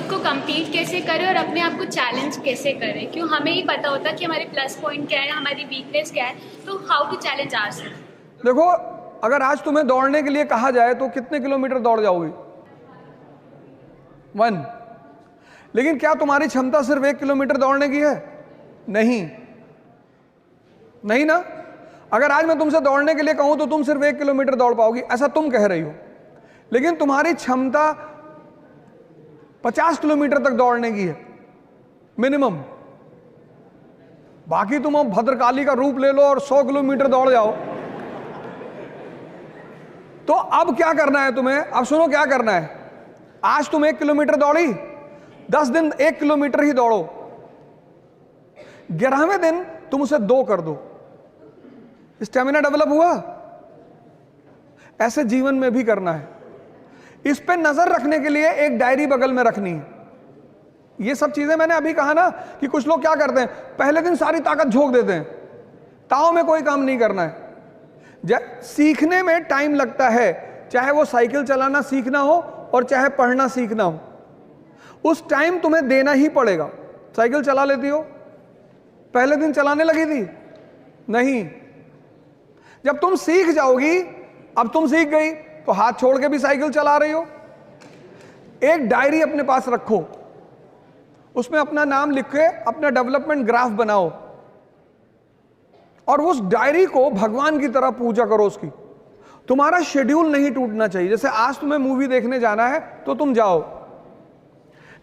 खुद को compete कैसे करें और अपने आप को challenge कैसे करें, क्यों हमें ही पता होता है कि हमारे प्लस पॉइंट क्या है, हमारी वीकनेस क्या है, तो हाउ टू चैलेंज आवरसेल्फ। देखो, अगर आज तुम्हें दौड़ने के लिए कहा जाए तो कितने किलोमीटर दौड़ जाओगी? 1। लेकिन क्या तुम्हारी क्षमता सिर्फ 1 किलोमीटर दौड़ने की है? नहीं, नहीं ना। अगर आज मैं तुमसे दौड़ने के लिए कहूं तो तुम सिर्फ 1 किलोमीटर दौड़ पाओगी, ऐसा तुम कह रही हो। लेकिन तुम्हारी क्षमता 50 किलोमीटर तक दौड़ने की है मिनिमम। बाकी तुम अब भद्रकाली का रूप ले लो और 100 किलोमीटर दौड़ जाओ। तो अब क्या करना है तुम्हें? अब सुनो क्या करना है। आज तुम 1 किलोमीटर दौड़ी, 10 दिन 1 किलोमीटर ही दौड़ो, 11वें दिन तुम उसे 2 कर दो। स्टेमिना डेवलप हुआ। ऐसे जीवन में भी करना है। इस पे नजर रखने के लिए एक डायरी बगल में रखनी है। ये सब चीजें मैंने अभी कहा ना कि कुछ लोग क्या करते हैं, पहले दिन सारी ताकत झोंक देते हैं, ताव में कोई काम नहीं करना है। सीखने में टाइम लगता है, चाहे वो साइकिल चलाना सीखना हो और चाहे पढ़ना सीखना हो, उस टाइम तुम्हें देना ही पड़ेगा। साइकिल चला लेती हो? पहले दिन चलाने लगी थी? नहीं। जब तुम सीख जाओगी, अब तुम सीख गई तो हाथ छोड़ के भी साइकिल चला रही हो। एक डायरी अपने पास रखो, उसमें अपना नाम लिख के अपना डेवलपमेंट ग्राफ बनाओ और उस डायरी को भगवान की तरह पूजा करो उसकी। तुम्हारा शेड्यूल नहीं टूटना चाहिए। जैसे आज तुम्हें मूवी देखने जाना है तो तुम जाओ,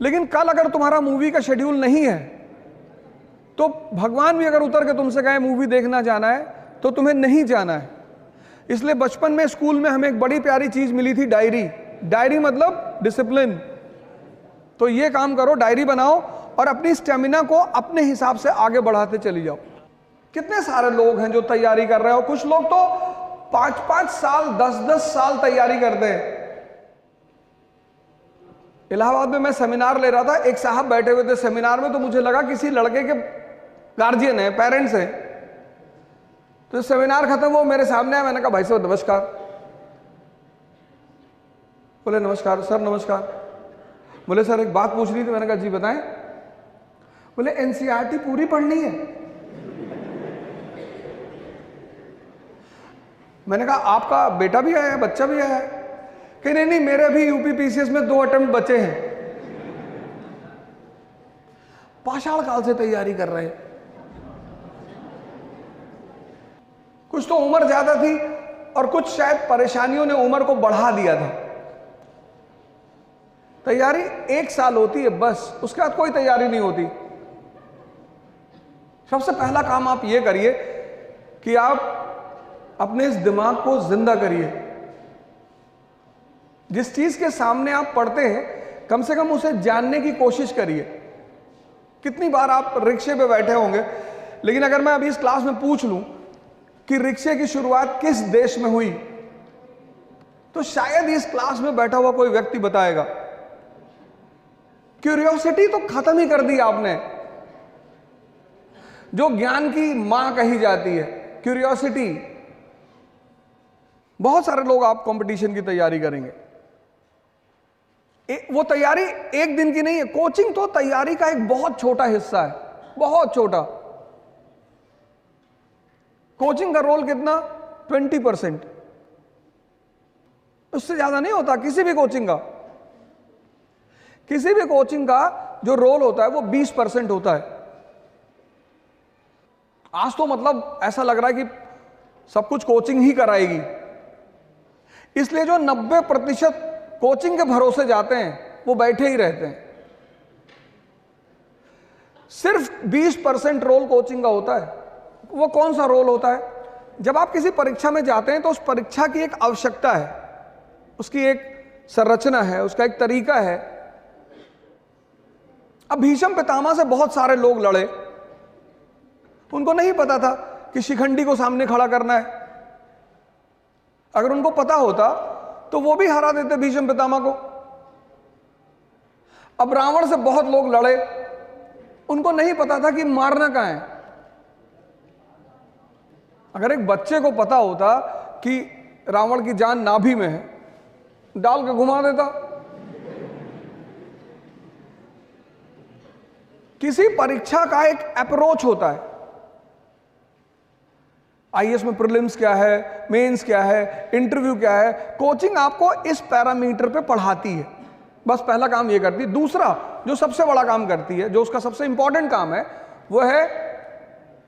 लेकिन कल अगर तुम्हारा मूवी का शेड्यूल नहीं है तो भगवान भी अगर उतर के तुमसे कहे मूवी देखना जाना है तो तुम्हें नहीं जाना है। इसलिए बचपन में स्कूल में हमें एक बड़ी प्यारी चीज मिली थी, डायरी। डायरी मतलब डिसिप्लिन। तो ये काम करो, डायरी बनाओ और अपनी स्टेमिना को अपने हिसाब से आगे बढ़ाते चली जाओ। कितने सारे लोग हैं जो तैयारी कर रहे हो। कुछ लोग तो 5-5 साल 10-10 साल तैयारी करते हैं। इलाहाबाद में मैं सेमिनार ले रहा था, एक साहब बैठे हुए थे सेमिनार में, तो मुझे लगा किसी लड़के के गार्जियन है, पेरेंट्स हैं। तो सेमिनार खत्म, वो मेरे सामने आया। मैंने कहा भाई साहब नमस्कार। बोले नमस्कार सर, नमस्कार। बोले सर एक बात पूछ रही थी। मैंने कहा जी बताएं। बोले एनसीईआरटी पूरी पढ़नी है। मैंने कहा आपका बेटा भी आया है, बच्चा भी आया है? कि नहीं नहीं, मेरे भी यूपी पीसीएस में 2 अटेम्प्ट बचे हैं। पाषाण काल से तैयारी कर रहे हैं। कुछ तो उम्र ज्यादा थी और कुछ शायद परेशानियों ने उम्र को बढ़ा दिया था। तैयारी 1 साल होती है बस, उसके बाद कोई तैयारी नहीं होती। सबसे पहला काम आप ये करिए कि आप अपने इस दिमाग को जिंदा करिए। जिस चीज के सामने आप पढ़ते हैं कम से कम उसे जानने की कोशिश करिए। कितनी बार आप रिक्शे पे बैठे होंगे, लेकिन अगर मैं अभी इस क्लास में पूछ लूं कि रिक्शे की शुरुआत किस देश में हुई, तो शायद इस क्लास में बैठा हुआ कोई व्यक्ति बताएगा। क्यूरियोसिटी तो खत्म ही कर दी आपने, जो ज्ञान की मां कही जाती है, क्यूरियोसिटी। बहुत सारे लोग आप कंपटीशन की तैयारी करेंगे। वो तैयारी एक दिन की नहीं है। कोचिंग तो तैयारी का एक बहुत छोटा हिस्सा है, बहुत छोटा। कोचिंग का रोल कितना? 20%, उससे ज्यादा नहीं होता किसी भी कोचिंग का। किसी भी कोचिंग का जो रोल होता है वो 20% होता है। आज तो मतलब ऐसा लग रहा है कि सब कुछ कोचिंग ही कराएगी, इसलिए जो 90% कोचिंग के भरोसे जाते हैं वो बैठे ही रहते हैं। सिर्फ 20% रोल कोचिंग का होता है। वो कौन सा रोल होता है? जब आप किसी परीक्षा में जाते हैं तो उस परीक्षा की एक आवश्यकता है, उसकी एक संरचना है, उसका एक तरीका है। अब भीष्म पितामह से बहुत सारे लोग लड़े, उनको नहीं पता था कि शिखंडी को सामने खड़ा करना है। अगर उनको पता होता तो वो भी हरा देते भीष्म पितामह को। अब रावण से बहुत लोग लड़े, उनको नहीं पता था कि मारना कहां है। अगर एक बच्चे को पता होता कि रावण की जान नाभि में है, डाल के घुमा देता। किसी परीक्षा का एक अप्रोच होता है। आईएएस में प्रीलिम्स क्या है, मेंस क्या है, इंटरव्यू क्या है, कोचिंग आपको इस पैरामीटर पे पढ़ाती है। बस पहला काम ये करती है। दूसरा जो सबसे बड़ा काम करती है, जो उसका सबसे इंपॉर्टेंट काम है, वो है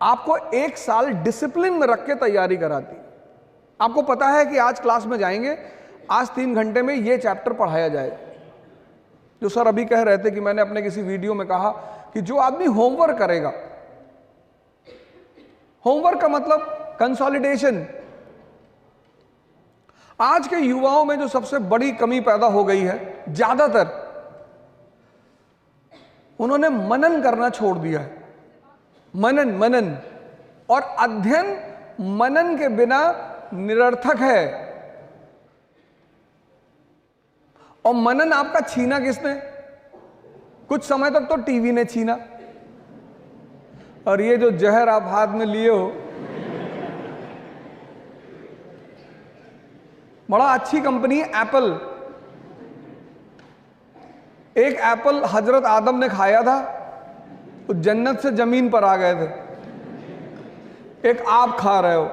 आपको 1 साल डिसिप्लिन में रख के तैयारी कराती है। आपको पता है कि आज क्लास में जाएंगे, आज 3 घंटे में ये चैप्टर पढ़ाया जाएगा। जो सर अभी कह रहे थे कि मैंने अपने किसी वीडियो में कहा कि जो आदमी होमवर्क करेगा, होमवर्क का मतलब कंसोलिडेशन। आज के युवाओं में जो सबसे बड़ी कमी पैदा हो गई है, ज्यादातर उन्होंने मनन करना छोड़ दिया है। मनन और अध्ययन मनन के बिना निरर्थक है। और मनन आपका छीना किसने? कुछ समय तक तो टीवी ने छीना। और ये जो जहर आप हाथ में लिए हो, बड़ा अच्छी कंपनी है एप्पल। एक एप्पल हजरत आदम ने खाया था, तो जन्नत से जमीन पर आ गए थे। एक आप खा रहे हो।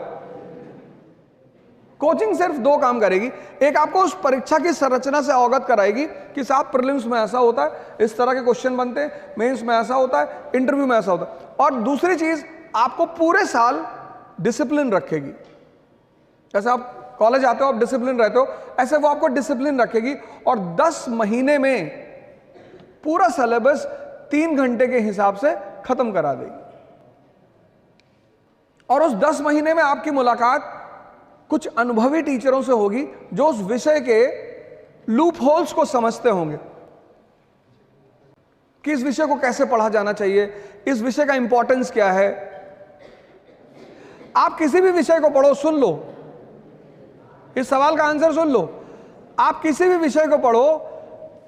कोचिंग सिर्फ 2 काम करेगी। एक, आपको उस परीक्षा की संरचना से अवगत कराएगी कि साहब प्रीलिम्स में ऐसा होता है, इस तरह के क्वेश्चन बनते हैं, मेंस में ऐसा होता है, इंटरव्यू में ऐसा होता है। और दूसरी चीज, आपको पूरे साल डिसिप्लिन रखेगी। जैसे आप कॉलेज आते हो, आप डिसिप्लिन रहते हो, ऐसे वो आपको डिसिप्लिन रखेगी। और 10 महीने में पूरा सिलेबस 3 घंटे के हिसाब से खत्म करा देगी। और उस 10 महीने में आपकी मुलाकात कुछ अनुभवी टीचरों से होगी जो उस विषय के लूप होल्स को समझते होंगे कि इस विषय को कैसे पढ़ा जाना चाहिए, इस विषय का इंपॉर्टेंस क्या है। आप किसी भी विषय को पढ़ो, सुन लो, इस सवाल का आंसर सुन लो। आप किसी भी विषय को पढ़ो,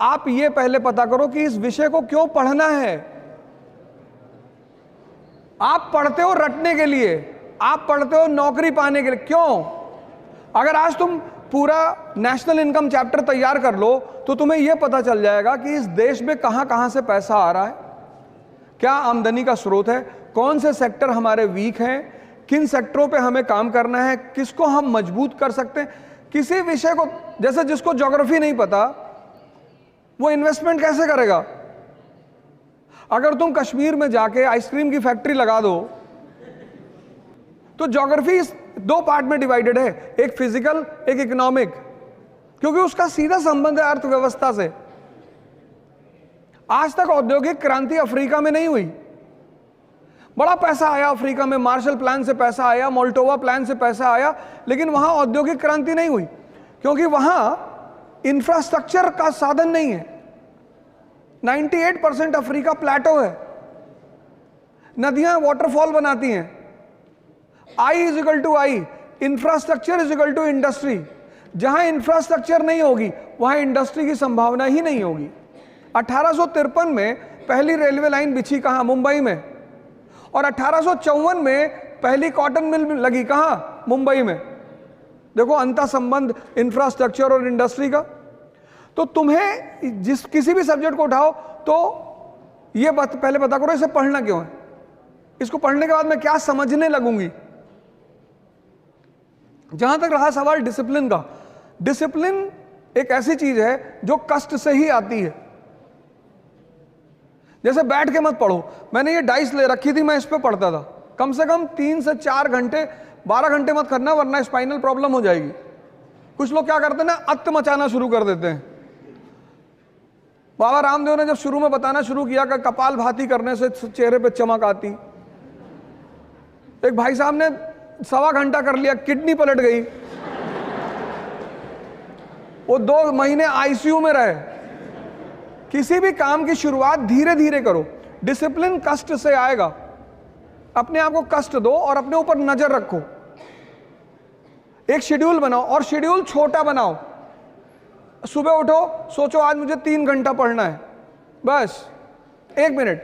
आप ये पहले पता करो कि इस विषय को क्यों पढ़ना है। आप पढ़ते हो रटने के लिए, आप पढ़ते हो नौकरी पाने के लिए, क्यों? अगर आज तुम पूरा नेशनल इनकम चैप्टर तैयार कर लो तो तुम्हें यह पता चल जाएगा कि इस देश में कहां कहां से पैसा आ रहा है, क्या आमदनी का स्रोत है, कौन से सेक्टर हमारे वीक हैं, किन सेक्टरों पे हमें काम करना है, किसको हम मजबूत कर सकते हैं। किसी विषय को, जैसे जिसको ज्योग्राफी नहीं पता वो इन्वेस्टमेंट कैसे करेगा? अगर तुम कश्मीर में जाके आइसक्रीम की फैक्ट्री लगा दो तो ज्योग्राफी 2 पार्ट में डिवाइडेड है, एक फिजिकल, एक इकोनॉमिक, क्योंकि उसका सीधा संबंध है अर्थव्यवस्था से। आज तक औद्योगिक क्रांति अफ्रीका में नहीं हुई। बड़ा पैसा आया अफ्रीका में, मार्शल प्लान से पैसा आया, मोल्टोवा प्लान से पैसा आया, लेकिन वहां औद्योगिक क्रांति नहीं हुई क्योंकि वहां इंफ्रास्ट्रक्चर का साधन नहीं है। 98% अफ्रीका प्लेटो है, नदियां वाटरफॉल बनाती हैं। I is equal to I, infrastructure is equal to industry. जहां इंफ्रास्ट्रक्चर नहीं होगी वहां इंडस्ट्री की संभावना ही नहीं होगी। 1853 में पहली रेलवे लाइन बिछी कहां? मुंबई में। और 1854 में पहली कॉटन मिल लगी कहां? मुंबई में। देखो अंतर संबंध इंफ्रास्ट्रक्चर और इंडस्ट्री का। तो तुम्हें किसी भी सब्जेक्ट को उठाओ तो ये पहले पता करो इसे पढ़ना क्यों है, इसको पढ़ने के बाद मैं क्या समझने लगूंगी। जहां तक रहा सवाल डिसिप्लिन का, डिसिप्लिन एक ऐसी चीज है जो कष्ट से ही आती है। जैसे बैठ के मत पढ़ो, मैंने ये डाइस ले रखी थी, मैं इस पे पढ़ता था, कम से कम 3 से 4 घंटे, 12 घंटे मत करना वरना स्पाइनल प्रॉब्लम हो जाएगी। कुछ लोग क्या करते हैं ना, अत्त मचाना शुरू कर देते हैं। बाबा रामदेव ने जब शुरू में बताना शुरू किया कि कपाल भाती करने से चेहरे पे चमक आती, एक भाई साहब ने 1.25 घंटा कर लिया, किडनी पलट गई, वो 2 महीने आईसीयू में रहे। किसी भी काम की शुरुआत धीरे धीरे करो, डिसिप्लिन कष्ट से आएगा। अपने आप को कष्ट दो और अपने ऊपर नजर रखो। एक शेड्यूल बनाओ और शेड्यूल छोटा बनाओ। सुबह उठो, सोचो आज मुझे 3 घंटा पढ़ना है, बस 1 मिनट।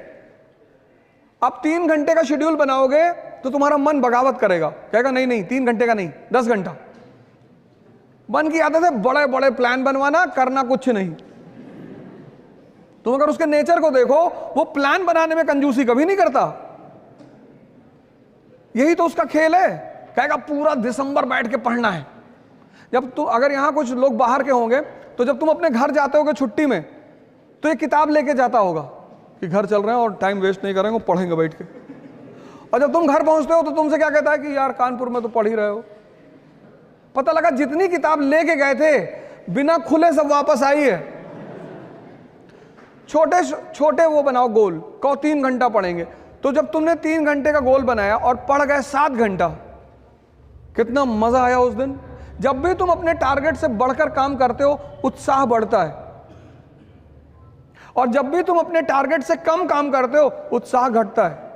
अब 3 घंटे का शेड्यूल बनाओगे तो तुम्हारा मन बगावत करेगा, कहेगा नहीं नहीं 3 घंटे का नहीं 10 घंटा। मन की आदत है बड़े बड़े प्लान बनवाना, करना कुछ नहीं। तुम अगर उसके नेचर को देखो, वो प्लान बनाने में कंजूसी कभी नहीं करता। यही तो उसका खेल है, कहेगा पूरा दिसंबर बैठ के पढ़ना है। जब तुम, अगर यहां कुछ लोग बाहर के होंगे तो जब तुम अपने घर जाते होगे छुट्टी में, तो ये किताब लेके जाता होगा कि घर चल रहे हैं और टाइम वेस्ट नहीं करेंगे, पढ़ेंगे बैठ के। और जब तुम घर पहुंचते हो तो तुमसे क्या कहता है कि यार कानपुर में तो पढ़ ही रहे हो। पता लगा जितनी किताब लेके गए थे बिना खुले सब वापस आई है। छोटे छोटे वो बनाओ गोल, कहो 3 घंटा पढ़ेंगे, तो जब तुमने 3 घंटे का गोल बनाया और पढ़ गए 7 घंटा, कितना मजा आया उस दिन। जब भी तुम अपने टारगेट से बढ़कर काम करते हो, उत्साह बढ़ता है, और जब भी तुम अपने टारगेट से कम काम करते हो, उत्साह घटता है।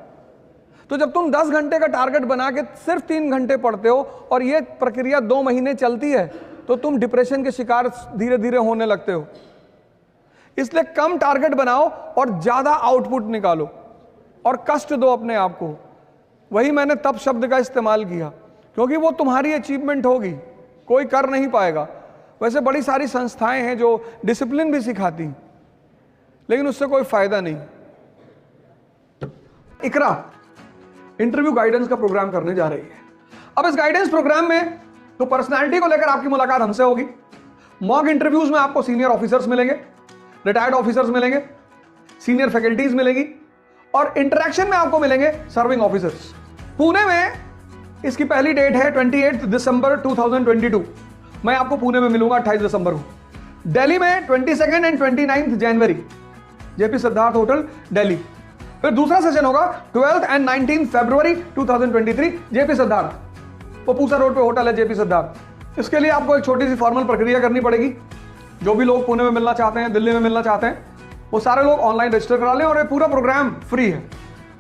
तो जब तुम 10 घंटे का टारगेट बना के सिर्फ 3 घंटे पढ़ते हो और ये प्रक्रिया 2 महीने चलती है, तो तुम डिप्रेशन के शिकार धीरे धीरे होने लगते हो। इसलिए कम टारगेट बनाओ और ज्यादा आउटपुट निकालो और कष्ट दो अपने आप को। वही मैंने तप शब्द का इस्तेमाल किया, क्योंकि वो तुम्हारी अचीवमेंट होगी, कोई कर नहीं पाएगा। वैसे बड़ी सारी संस्थाएं हैं जो डिसिप्लिन भी सिखाती, लेकिन उससे कोई फायदा नहीं। इकरा इंटरव्यू गाइडेंस का प्रोग्राम करने जा रही है। अब इस गाइडेंस प्रोग्राम में तो पर्सनालिटी को लेकर आपकी मुलाकात हमसे होगी। मॉक इंटरव्यूज में आपको सीनियर ऑफिसर्स मिलेंगे, रिटायर्ड ऑफिसर्स मिलेंगे, सीनियर फैकल्टीज मिलेंगी, और इंटरेक्शन में आपको मिलेंगे सर्विंग ऑफिसर्स। पुणे में इसकी पहली डेट है 28 दिसंबर 2022। मैं आपको पुणे में मिलूंगा 28 दिसंबर को। दिल्ली में 22 and 29 January, JP Siddharth hotel Delhi. फिर दूसरा सेशन होगा 12 एंड 19 फरवरी 2023, जेपी सिद्धार्थ, वो पूसा रोड पे होटल है जेपी सिद्धार्थ। इसके लिए आपको एक छोटी सी फॉर्मल प्रक्रिया करनी पड़ेगी। जो भी लोग पुणे में मिलना चाहते हैं, दिल्ली में मिलना चाहते हैं, वो सारे लोग ऑनलाइन रजिस्टर करा लें, और ये पूरा प्रोग्राम फ्री है।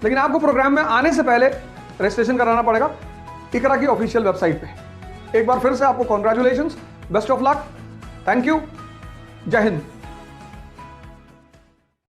लेकिन आपको प्रोग्राम में आने से पहले रजिस्ट्रेशन कराना पड़ेगा इकरा की ऑफिशियल वेबसाइट पे। एक बार फिर से आपको congratulations, best of luck, thank you, जय हिंद।